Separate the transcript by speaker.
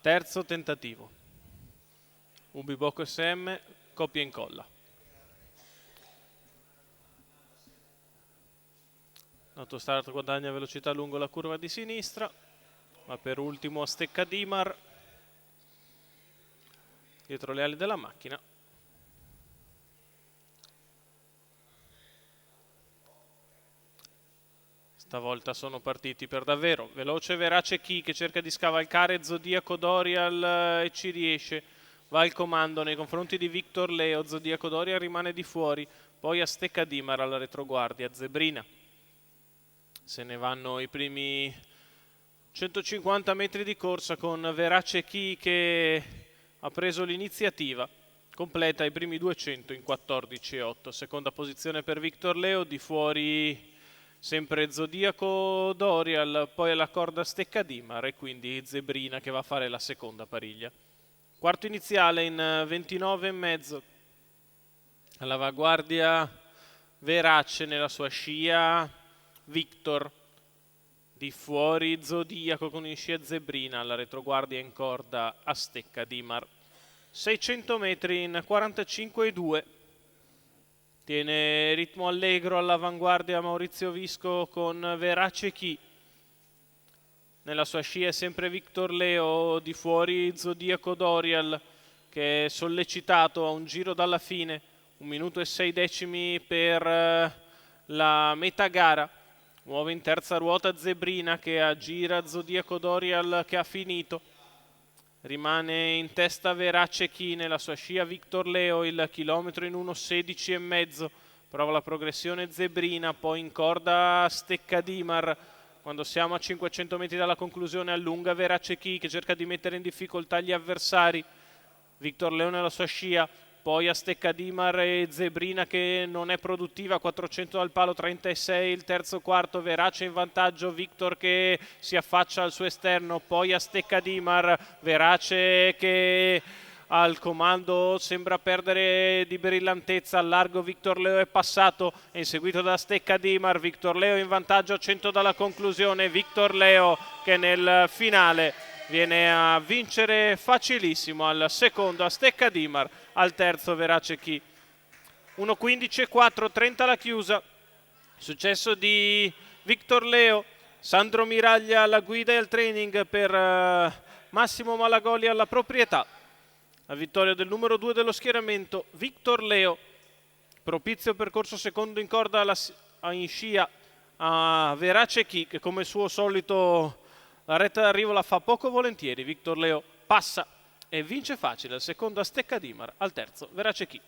Speaker 1: terzo tentativo. Ubiboco SM, copia e incolla. Autostart guadagna velocità lungo la curva di sinistra, ma per ultimo stecca Dimar dietro le ali della macchina. Stavolta sono partiti per davvero. Veloce Verace Chi che cerca di scavalcare Zodiaco Dorial e ci riesce. Va al comando nei confronti di Victor Leo. Zodiaco Dorial rimane di fuori. Poi a stecca Dimar alla retroguardia. Zebrina. Se ne vanno i primi 150 metri di corsa con Verace Chi che ha preso l'iniziativa. Completa i primi 200 in 14,8. Seconda posizione per Victor Leo, di fuori sempre Zodiaco Dorial, poi alla corda stecca Dimar e quindi Zebrina che va a fare la seconda pariglia. Quarto iniziale in 29,5. All'avanguardia Verace, nella sua scia Victor, di fuori Zodiaco con in scia Zebrina, alla retroguardia in corda a stecca Dimar. 600 metri in 45,2. Tiene ritmo allegro all'avanguardia Maurizio Visco con Verace Chi. Nella sua scia è sempre Victor Leo, di fuori Zodiaco Dorial che è sollecitato a un giro dalla fine. 1 minuto e 6 decimi per la metà gara. Muove in terza ruota Zebrina che aggira Zodiaco Dorial che ha finito. Rimane in testa Verace Chi, nella sua scia Victor Leo, il chilometro in 1,16,5. Prova la progressione Zebrina, poi in corda stecca Dimar. Quando siamo a 500 metri dalla conclusione allunga Verace Chi che cerca di mettere in difficoltà gli avversari. Victor Leo nella sua scia, poi a stecca Dimar e Zebrina che non è produttiva, 400 dal palo, 36 il terzo quarto, Verace in vantaggio, Victor che si affaccia al suo esterno, poi a stecca Dimar, Verace che al comando sembra perdere di brillantezza, al largo Victor Leo è passato, è inseguito da stecca Dimar, Victor Leo in vantaggio a 100 dalla conclusione, Victor Leo che nel finale viene a vincere facilissimo, al secondo a stecca Dimar, al terzo Verace Chi. 1.15.4, 30 la chiusa. Successo di Victor Leo, Sandro Miraglia alla guida e al training per Massimo Malagoli alla proprietà. La vittoria del numero 2 dello schieramento, Victor Leo. Propizio percorso secondo in corda in scia a Verace Chi che come suo solito la retta d'arrivo la fa poco volentieri. Victor Leo passa e vince facile, al secondo a stecca Dimar, al terzo Verace Chi.